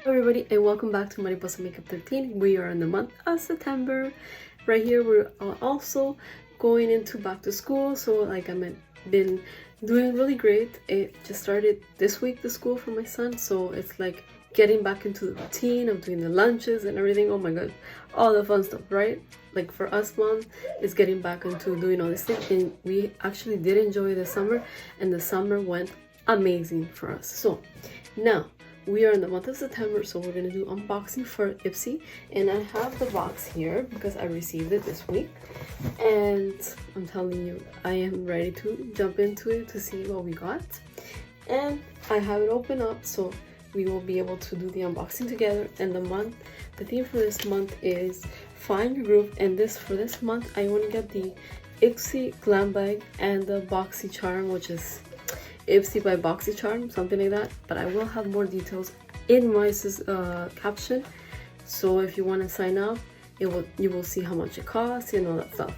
Everybody, and welcome back to Mariposa Makeup 13. We are in the month of September. Right here we're also going into back to school, so like I've been doing really great. It just started this week, the school for my son, so it's like getting back into the routine of doing the lunches and everything. Oh my god, all the fun stuff, right? Like for us mom, is getting back into doing all this thing, and we actually did enjoy the summer, and the summer went amazing for us. So now we are in the month of September, so we're gonna do unboxing for Ipsy, and I have the box here because I received it this week, and I'm telling you, I am ready to jump into it to see what we got. And I have it open up, so we will be able to do the unboxing together. And the theme for this month is Find Your Groove, and for this month I want to get the Ipsy glam bag and the Boxycharm, which is Ipsy by Boxycharm, something like that, but I will have more details in my caption, so if you want to sign up, you will see how much it costs and all that stuff.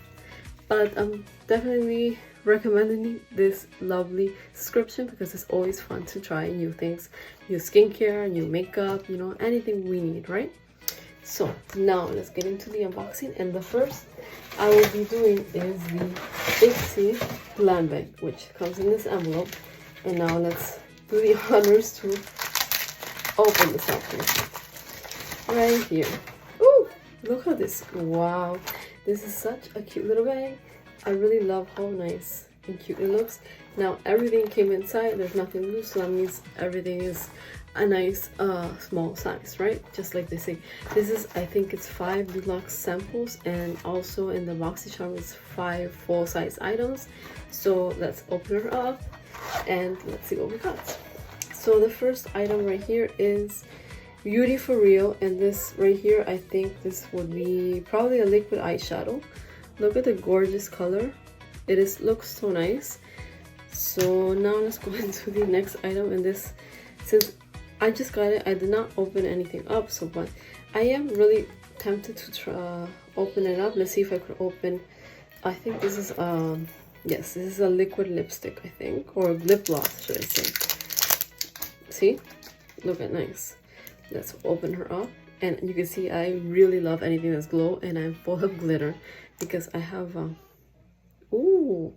But I'm definitely recommending this lovely subscription because it's always fun to try new things, new skincare, new makeup, you know, anything we need, right? So now let's get into the unboxing, and the first I will be doing is the Ipsy glam bag, which comes in this envelope. And now let's do the honors to open this up here. Right here. Ooh, look at this. Wow, this is such a cute little bag. I really love how nice and cute it looks. Now everything came inside. There's nothing loose, so that means everything is a nice small size, right? Just like they say. This is, I think it's 5 deluxe samples, and also in the Boxycharm is 5 full-size items. So let's open her up and let's see what we got. So the first item right here is Beauty for Real, and this right here, I think this would be probably a liquid eyeshadow. Look at the gorgeous color. It looks so nice. So now let's go into the next item, and this, since I just got it, I did not open anything up, so but I am really tempted to open it up. Let's see if I could open. I think this is yes, this is a liquid lipstick, I think, or lip gloss, should I say. See? Look at nice. Let's open her up, and you can see I really love anything that's glow, and I'm full of glitter because I have ooh,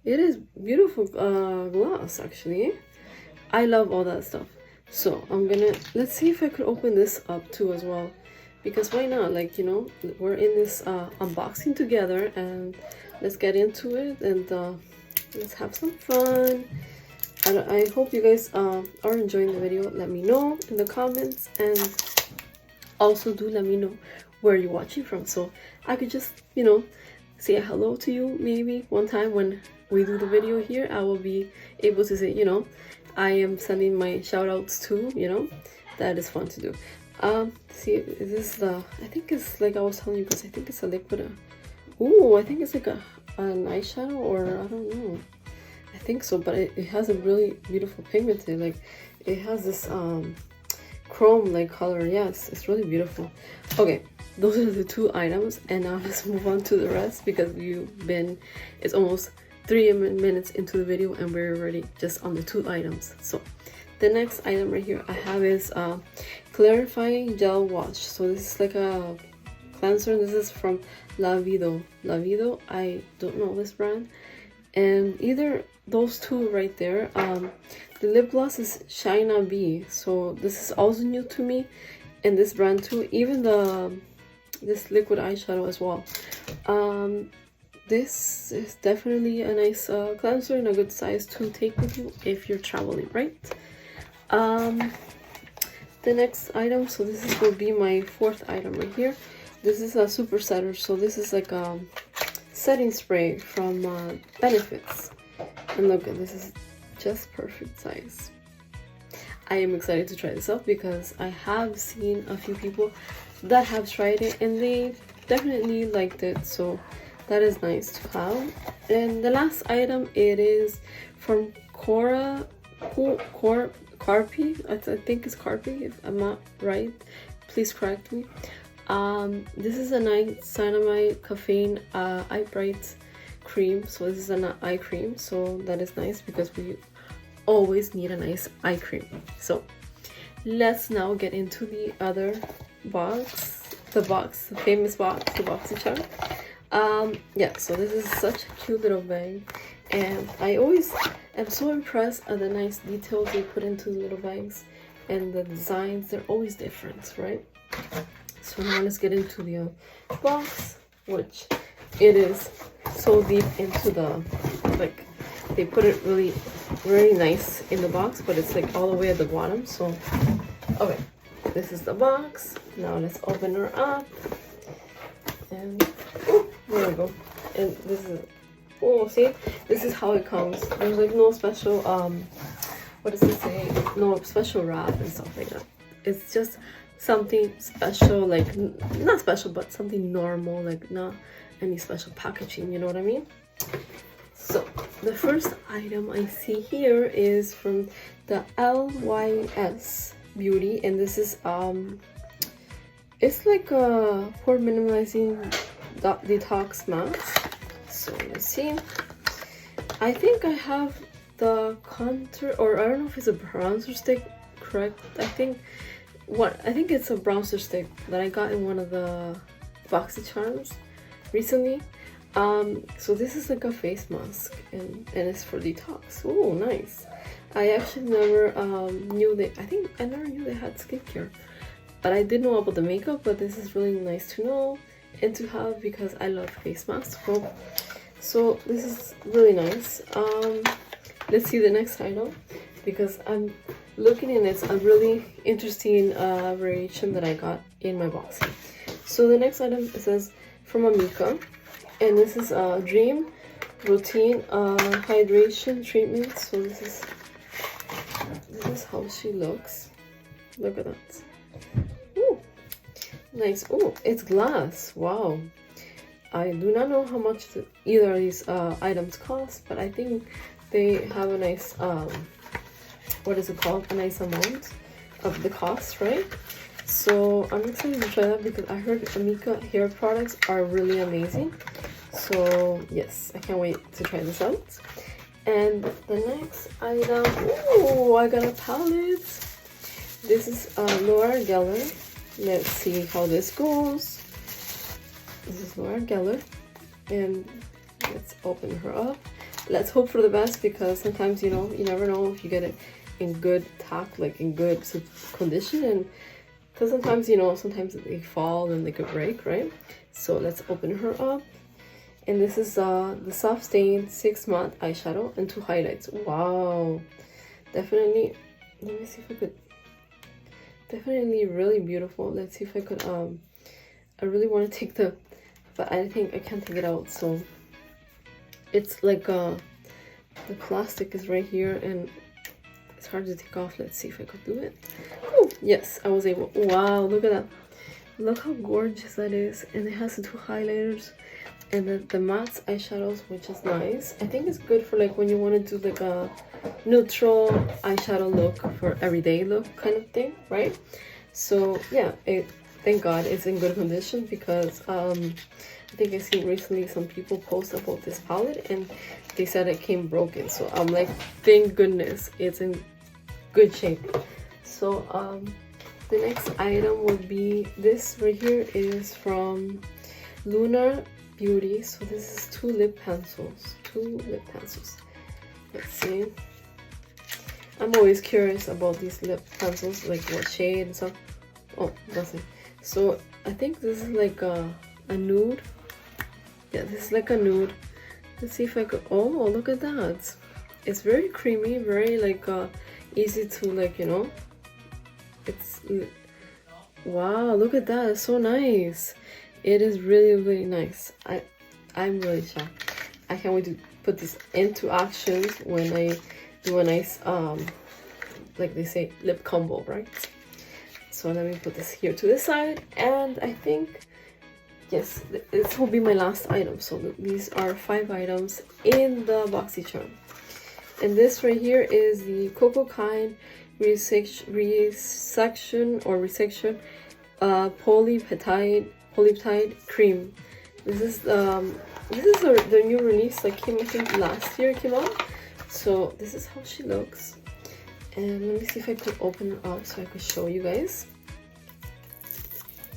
it is beautiful gloss actually. I love all that stuff. So let's see if I could open this up too as well, because why not? Like, you know, we're in this unboxing together, and let's get into it, and let's have some fun. I hope you guys are enjoying the video. Let me know in the comments, and also do let me know where you're watching from, so I could just, you know, say a hello to you. Maybe one time when we do the video here, I will be able to say, you know, I am sending my shout outs too, you know. That is fun to do. See, is this the, I think it's like I was telling you guys, I think it's a liquid. Ooh, I think it's like an eyeshadow, or I don't know. I think so, but it has a really beautiful pigmented, like it has this chrome like color. Yes, it's really beautiful. Okay, those are the 2 items, and now let's move on to the rest because it's almost 3 minutes into the video and we're already just on the 2 items. So the next item right here I have is clarifying gel wash. So this is like a cleanser. This is from Lavido. I don't know this brand, and either those 2 right there. The lip gloss is Shina B, so this is also new to me, and this brand too. Even this liquid eyeshadow as well. This is definitely a nice cleanser and a good size to take with you if you're traveling, right? The next item, so will be my 4th item right here. This is a super setter, so this is like a setting spray from Benefits, and look at this, is just perfect size. I am excited to try this out because I have seen a few people that have tried it and they definitely liked it, so that is nice to have. And the last item, it is from Carpi. I think it's Carpi, if I'm not right, please correct me. This is a niacinamide caffeine eye bright cream. So this is an eye cream, so that is nice because we always need a nice eye cream. So let's now get into the other box, the famous box, the Boxycharm. Yeah, so this is such a cute little bag, and I always am so impressed at the nice details they put into the little bags, and the designs, they're always different, right? So now let's get into the box, which it is so deep into the, like, they put it really nice in the box, but it's like all the way at the bottom. So okay, this is the box. Now let's open her up, and there we go. And this is, oh, see, this is how it comes. There's like no special what does it say, no special wrap and stuff like that. It's just something special, like not special, but something normal, like not any special packaging, you know what I mean? So the first item I see here is from the LYS Beauty, and this is it's like a pore minimizing detox mask. So let's see, I think I have the contour, or I don't know if it's a bronzer stick, correct? I think it's a bronzer stick that I got in one of the Boxycharms recently. So this is like a face mask, and it's for detox. Oh, nice. I actually never knew they, I never knew they had skincare, but I did know about the makeup. But this is really nice to know and to have, because I love face masks. So this is really nice. Let's see the next item, because I'm looking, and it's a really interesting variation that I got in my box. So the next item, it says from Amika, and this is a Dream Routine hydration treatment. So this is how she looks. Look at that. Ooh, nice. Oh, it's glass. Wow. I do not know how much either of these items cost, but I think they have a nice what is it called, a nice amount of the cost, right? So I'm excited to try that, because I heard Amika hair products are really amazing. So yes, I can't wait to try this out. And the next item, oh, I got a palette. This is Laura Geller. Let's see how this goes. This is Laura Geller, and let's open her up. Let's hope for the best, because sometimes, you know, you never know if you get it in good tack, like in good condition, and because sometimes, you know, sometimes they fall and they could break, right? So let's open her up. And this is the Soft Stain 6 Matte Eyeshadow and 2 highlights. Wow, definitely, let me see if I could, definitely really beautiful. Let's see if I could, I really want to take the, but I think I can't take it out. So it's like the plastic is right here, and it's hard to take off. Let's see if I could do it. Oh, yes, I was able. Wow, look at that. Look how gorgeous that is. And it has the 2 highlighters and the matte eyeshadows, which is nice. I think it's good for like when you want to do like a neutral eyeshadow look for everyday look kind of thing, right? So yeah, thank God it's in good condition, because I think I seen recently some people post about this palette, and they said it came broken. So I'm like, thank goodness it's in good shape. So the next item would be this right here, is from Lunar Beauty. So this is 2 lip pencils. Let's see. I'm always curious about these lip pencils, like what shade and stuff. Oh, nothing. So I think this is like a nude. Yeah, this is like a nude. Let's see if I could, oh, look at that. It's very creamy, very like easy to, like, you know, it's, wow, look at that. It's so nice. It is really nice. I'm really shocked. I can't wait to put this into action when I do a nice like they say, lip combo, right? So let me put this here to the side, and I think, yes, this will be my last item. So these are 5 items in the Boxycharm, and this right here is the Cocoa Kind resection polypeptide cream. This is the new release that came, I think last year it came out. So this is how she looks, And let me see if I could open it up so I could show you guys.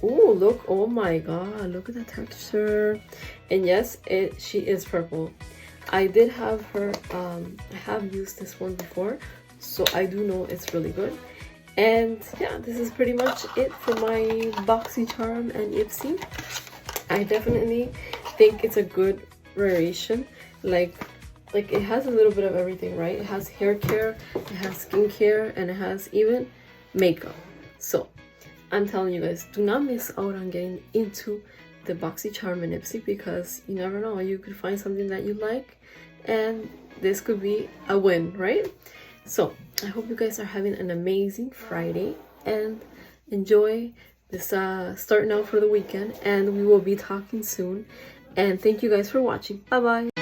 Oh, look, oh my god, look at the texture. And yes, she is purple. I did have her, I have used this one before, so I do know it's really good. And yeah, this is pretty much it for my Boxycharm and Ipsy. I definitely think it's a good variation. Like it has a little bit of everything, right? It has hair care, it has skincare, and it has even makeup. So I'm telling you guys, do not miss out on getting into the Boxycharm and Ipsy, because you never know, you could find something that you like and this could be a win, right? So I hope you guys are having an amazing Friday and enjoy this start now for the weekend, and we will be talking soon. And thank you guys for watching. Bye bye.